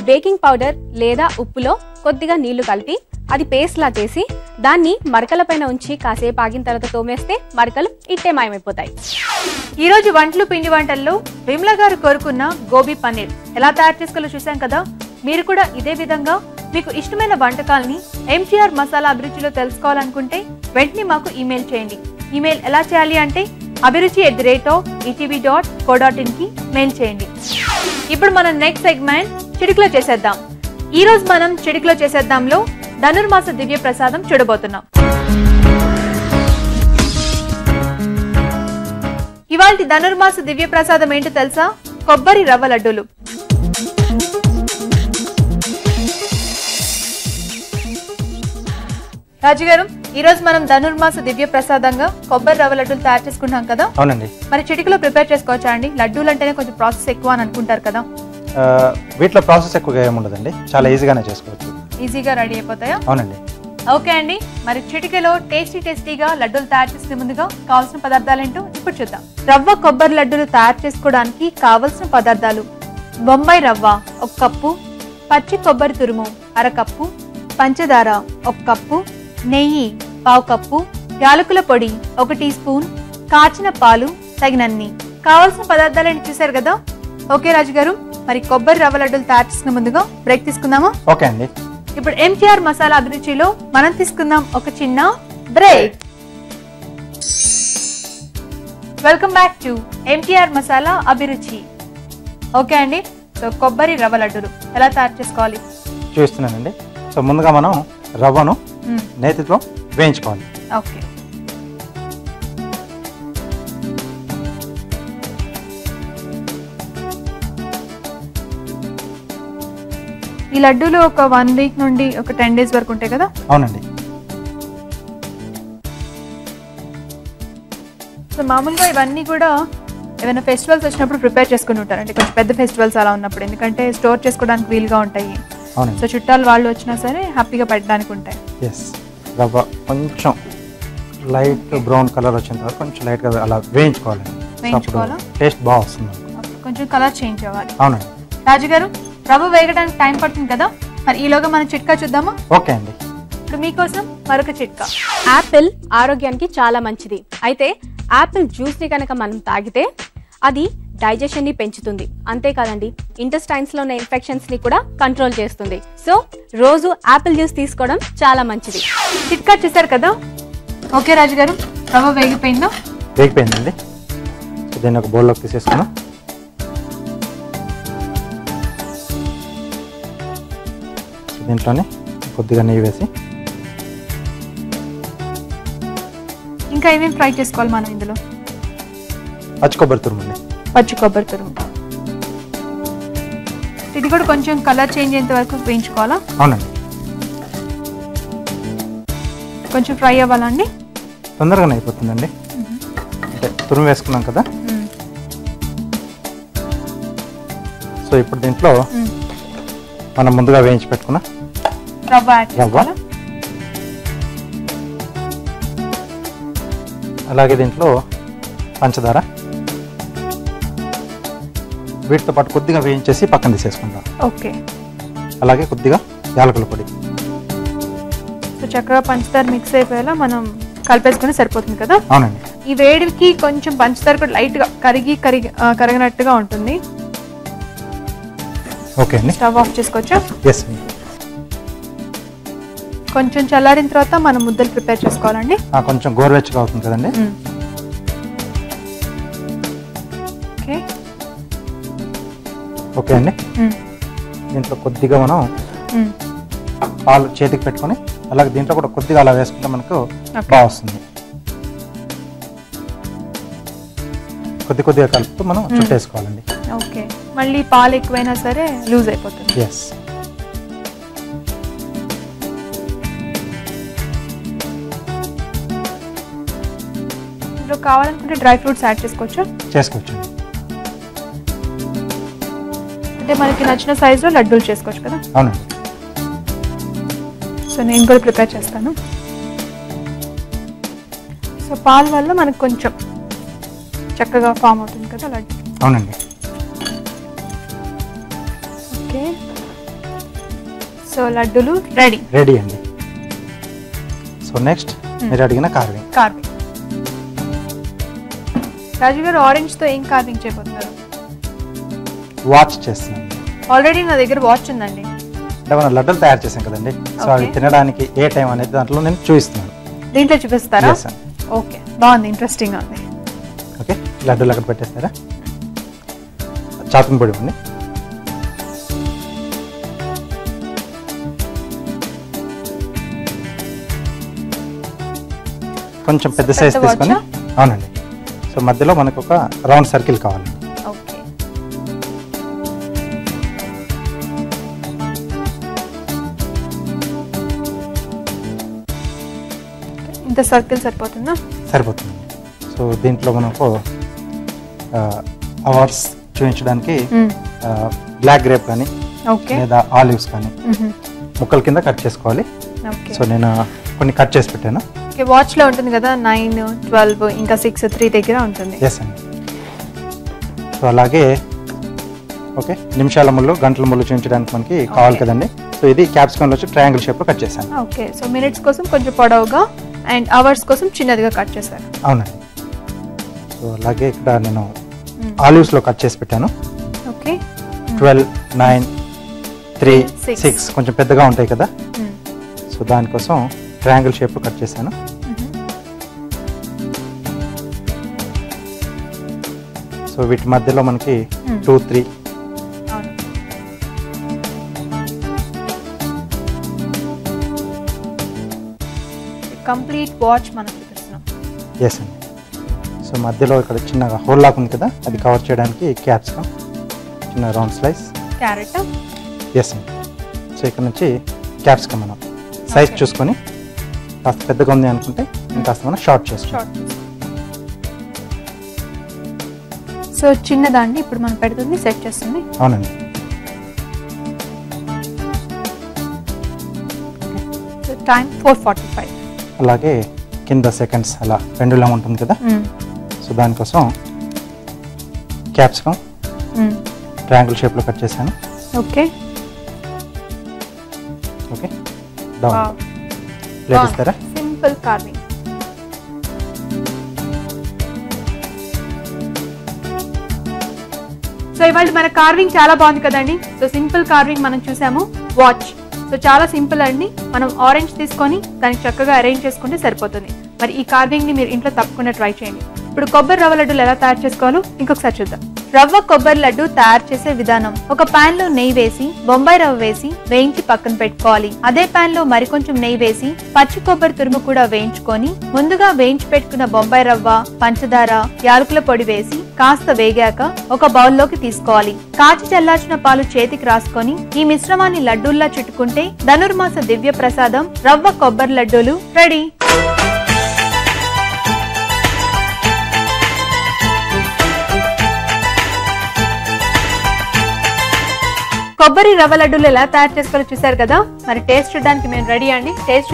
Baking powder లేదా ఉప్పులో కొద్దిగా నీళ్లు కలిపి అది పేస్ట్ లా చేసి దాన్ని మరకల పైన ఉంచి కాసేపు ఆగిన తర్వాత తోమేస్తే మరకలు ఇట్టే మాయమైపోతాయి. ఈ రోజు వంటలు పిండి వంటల్లో విమల గారు కోరుకున్న గోబీ పన్నీర్ ఎలా తయారు చేసుకోవాలో చూసాం కదా. మీరు కూడా ఇదే విధంగా మీకు ఇష్టమైన వంటకాలని ఎంటీఆర్ మసాలా అభిరుచిలో తెలుసుకోవాలనుకుంటే వెంటనే మాకు ఈమెయిల్ చేయండి. ఈమెయిల్ ఎలా చేయాలి అంటే abhiruchi@etv.co.in కి మెయిల్ చేయండి. ఇప్పుడు మనం నెక్స్ట్ సెగ్మెంట్ చిటికలో చేసేద్దాం. ఈ రోజు మనం చిటికలో చేసేద్దాంలో ధనుర్మాస దివ్య ప్రసాదం చూడబోతున్నాం. ఇవాల్టి ధనుర్మాస దివ్య ప్రసాదం ఏంటో తెలుసా? కొబ్బరి రవ్వ లడ్డూలు. రాజు గారు, ఈ రోజు మనం ధనుర్మాస దివ్య ప్రసాదంగా కొబ్బరి రవ్వ లడ్డూలు తయారు చేసుకుంటాం కదా. అవునండి. మరి చిటికలో ప్రిపేర్ చేసుకోవచ్చా అండి? లడ్డూలు అంటేనే కొంచెం ప్రాసెస్ ఎక్కువ అని అనుకుంటారు కదా. వీటిలో ప్రాసెస్ ఎక్కువగా ఏముండదండి, చాలా ఈజీగానే చేసుకోవచ్చు. ఈజీగా రెడీ అయిపోతాయా? అవునండి. ఓకే అండి, మరి చిటికలో టేస్టీగా లడ్డూలు తయారు చేసుకునే ముందుగా కావాల్సిన పదార్థాలు ఏంటో ఇప్పుడు చూద్దాం. రవ్వ కొబ్బరి లడ్డూలు తయారు చేసుకోవడానికి కావలసిన పదార్థాలు: బొంబాయి రవ్వ 1 కప్పు, పచ్చి కొబ్బరి తురుము 1/2 కప్పు, పంచదార 1 కప్పు, నెయ్యి 1/2 కప్పు, యాలకుల పొడి 1 టీ స్పూన్, కాచిన పాలు తగినన్ని. కావాల్సిన పదార్థాలని చూసారు కదా. ఓకే రాజు గారు, మరి కొబ్బరి రవ్వ లడ్డూలు తయారు చేసుకునే ముందుగా బ్రేక్ తీసుకుందామా? ఓకే అండి. ఇప్పుడు ఎంటీఆర్ మసాలా అభిరుచిలో మనం తీసుకుందాం ఒక చిన్న break. Welcome back to MTR masala అభిరుచి. ఓకే అండి, సో కొబ్బరి రవ్వ లడ్డూలు ఎలా తయారు చేసుకోవాలి చూస్తున్నానండి. సో ముందుగా మనం రవ్వను నేతితో వేయించుకోవాలి. ఓకే. ఈ లడ్డూలు ఒక 1 వీక్ నుండి ఒక 10 డేస్ వరకు ఉంటాయి కదా. అవునండి. సో మామూలుగా ఇవన్నీ కూడా ఏమైనా ఫెస్టివల్స్ వచ్చినప్పుడు ప్రిపేర్ చేసుకుని ఉంటారు, అంటే కొంచెం పెద్ద ఫెస్టివల్స్ అలా ఉన్నప్పుడు, ఎందుకంటే స్టోర్ చేసుకోవడానికి వీలుగా ఉంటాయి. సో చుట్టాలు వాళ్ళు వచ్చినా సరే హ్యాపీగా పెట్టడానికి ఉంటాయి. ఎస్, రవ్వ కొంచెం లైట్ బ్రౌన్ కలర్ వచ్చిన తర్వాత కొంచెం లైట్గా అలా వేయించుకోవాలండి. టేస్ట్ బాగా వస్తుంది. కొంచెం కలర్ చేంజ్ అవ్వాలి. అవునండి. రాజు గారు, రవ్వ వేయడానికి టైం పడుతుంది కదా, మరి ఈలోగా మనం చిట్కా చూద్దామా? ఓకే అండి. ఇప్పుడు మీకోసం మరొక చిట్కా. యాపిల్ ఆరోగ్యానికి చాలా మంచిది. అయితే యాపిల్ జ్యూస్ ని కనుక మనం తాగితే అది డైజెషన్ ని పెంచుతుంది. అంతేకాదండి, ఇంటెస్టైన్స్ లో ఉన్న ఇన్ఫెక్షన్స్ ని కూడా కంట్రోల్ చేస్తుంది. సో రోజు యాపిల్ జ్యూస్ తీసుకోవడం చాలా మంచిది. చిట్కా చూసారు కదా. ఓకే రాజు గారు, రవ్వ వేగిపోయిందా? వేగిపోయిందండి. దీన్ని ఒక బౌల్లోకి తీసేసుకున్నాం. దీంట్లోనే కొద్దిగా నెయ్యి వేసి ఇంకా ఏమేమి ఫ్రై చేసుకోవాలి మనం ఇందులో? పచ్చి కొబ్బరి తురుము అండి. పచ్చి కొబ్బరి తురుము. ఇది కూడా కొంచెం కలర్ చేంజ్ అయ్యేంత వరకు వేయించుకోవాలా? అవునండి. కొంచెం ఫ్రై అవ్వాలండి. తొందరగానే అయిపోతుందండి. అంటే తురుము వేసుకున్నాం కదా. సో ఇప్పుడు దీంట్లో మనం ముందుగా వేయించి పెట్టుకున్న రవ్వ, అలాగే దీంట్లో పంచదార, వీటితో పాటు కొద్దిగా వేయించేసి పక్కన తీసేసుకుంటాం. ఓకే. అలాగే కొద్దిగా యాలకుల పొడి. సో చక్కగా పంచదార మిక్స్ అయిపోయేలా మనం కలిపేసుకుని సరిపోతుంది కదా. అవునండి. ఈ వేడికి కొంచెం పంచదార కూడా లైట్ గా కరిగినట్టుగా ఉంటుంది. ఓకే అండి. స్టవ్ ఆఫ్ చేసుకోవచ్చా? ఎస్. కొంచెం చల్లారిన తర్వాత మనం ముద్దలు ప్రిపేర్ చేసుకోవాలండి. కొంచెం గోరువెచ్చగా అవుతుంది కదండి. ఓకే. ఓకే అండి. దీంట్లో కొద్దిగా మనం పాలు చేతికి పెట్టుకొని అలాగే దీంట్లో కూడా కొద్దిగా అలా వేసుకుంటే మనకు బాగా వస్తుంది. కొద్దిగా కలుపుతూ మనం చుట్టేసుకోవాలండి. ఓకే. మళ్ళీ పాలు ఎక్కువైనా సరే లూజ్ అయిపోతుంది. ఎస్. ఇందులో కావాలనుకుంటే డ్రై ఫ్రూట్స్ యాడ్ చేసుకోవచ్చు. అంటే మనకి నచ్చిన సైజులో లడ్డూలు చేసుకోవచ్చు కదా. అవునండి. సో నేను కూడా ప్రిపేర్ చేస్తాను. సో పాల వల్ల మనకు కొంచెం చక్కగా ఫామ్ అవుతుంది కదా లడ్డు. అవునండి. ఓకే. సో లడ్డూలు రెడీ అండి. సో నెక్స్ట్ మీరు అడిగిన కార్వింగ్. రాజు గారు ఆరెంజ్ తో ఏం కార్వింగ్ చేయబోతున్నారు? వాచ్ చేస్తున్నాం. ఆల్రెడీ నా దగ్గర వాచ్ ఉందండి. అంటే మనం లడ్డూలు తయారు చేసాం కదండి, సో అవి తినడానికి ఏ టైం అనేది దాంట్లో నేను చూపిస్తున్నాను. దీంట్లో చూపిస్తారా? ఓకే, బాగుంది, ఇంట్రెస్టింగ్ ఉంది. ఓకే, లడ్డూలు అక్కడ పెట్టేస్తారా? చాపింగ్ పొడి ఉంది. కొంచెం పెద్ద సైజ్ తీసుకొని, అవునండి. సో మధ్యలో మనకు ఒక రౌండ్ సర్కిల్ కావాలి. ఓకే, ఇంత సర్కిల్ సరిపోతుందా? సరిపోతుంది. సో దీంట్లో మనకు అవర్స్ చూపించడానికి బ్లాక్ గ్రేప్ కానీ లేదా ఆలివ్స్ కానీ ముక్కల కింద కట్ చేసుకోవాలి. సో నేను కొన్ని కట్ చేసి పెట్టాను. వాచ్ లో ఉంటుంది కదా 9, 12 ఇంకా 6, 3 దగ్గర ఉంటుంది. ఎస్ అండి. సో అలాగే ఓకే, నిమిషాల ముళ్ళు గంటల ముళ్ళు చూపించడానికి మనకి కావాలి కదండి. సో ఇది క్యాప్సికమ్ వచ్చి ట్రయాంగిల్ షేప్ లో కట్ చేశాను. ఓకే, సో మినిట్స్ కోసం కొంచెం పొడవుగా అండ్ అవర్స్ కోసం చిన్నదిగా కట్ చేశారు. అవునండి. సో అలాగే ఇక్కడ నేను ఆలివ్స్ లో కట్ చేసి పెట్టాను. ఓకే, 12, 9, 3, 6 కొంచెం పెద్దగా ఉంటాయి కదా. సో దానికోసం ట్రయాంగిల్ షేప్ లో కట్ చేశాను. సో వీటి మధ్యలో మనకి 2, 3 కంప్లీట్ వాచ్ మనం చూపిస్తున్నాం. ఎస్ అండి. సో మధ్యలో ఇక్కడ చిన్నగా హోల్ లాక్ ఉంది కదా, అది కవర్ చేయడానికి క్యాప్సికమ్, చిన్న రౌండ్ స్లైస్, క్యారెట్. ఎస్ అండి. సో ఇక్కడ నుంచి క్యాప్సికమ్ మనం సైజ్ చూసుకొని కాస్త పెద్దగా ఉంది అనుకుంటే ఇంకాస్త మనం షార్ట్ చేసుకోవాలి. సో చిన్నదాన్ని ఇప్పుడు మనం పెడుతుంది, సెట్ చేస్తుంది. అవునండి. So time 4:45. అలాగే కింద సెకండ్స్ అలా పెండులం ఉంటుంది కదా, సో దానికోసం క్యాప్సికమ్ ట్రయాంగిల్ షేప్ లో కట్ చేశాను. ఓకే, ఓకే, డౌన్ ప్లేట్ ఇస్తారా? Simple carving. సో ఇవాళ మన కార్వింగ్ చాలా బాగుంది కదండి. సో సింపుల్ కార్వింగ్ మనం చూసాము. వాచ్ సో చాలా సింపుల్ అండి. మనం ఆరెంజ్ తీసుకొని దానికి చక్కగా అరేంజ్ చేసుకుంటే సరిపోతుంది. మరి ఈ కార్వింగ్ ని మీరు ఇంట్లో తప్పకుండా ట్రై చేయండి. ఇప్పుడు కొబ్బరి రవ్వ లడ్డూలు ఎలా తయారు చేసుకోవాలో ఇంకొకసారి చూద్దాం. రవ్వ కొబ్బరి లడ్డు తయారు చేసే విధానం: ఒక పాన్ లో నెయ్యి వేసి బొంబాయి రవ్వ వేసి వేయించి పక్కన పెట్టుకోవాలి. అదే పాన్ లో మరికొంచెం నెయ్యి వేసి పచ్చి కొబ్బరి తురుము కూడా వేయించుకొని ముందుగా వేయించి పెట్టుకున్న బొంబాయి రవ్వ, పంచదార, యాలకుల పొడి వేసి కాస్త వేగాక ఒక బౌల్లోకి తీసుకోవాలి. కాచి చల్లార్చిన పాలు చేతికి రాసుకొని ఈ మిశ్రమాన్ని లడ్డూల్లా చుట్టుకుంటే ధనుర్మాస దివ్య ప్రసాదం రవ్వ కొబ్బరి లడ్డూలు రెడీ. కొబ్బరి రవ్వ లడ్డూలు ఎలా తయారు చేసుకోవాలో చూసారు కదా. మరి టేస్ట్ చూడడానికి మేము రెడీ అండి. టేస్ట్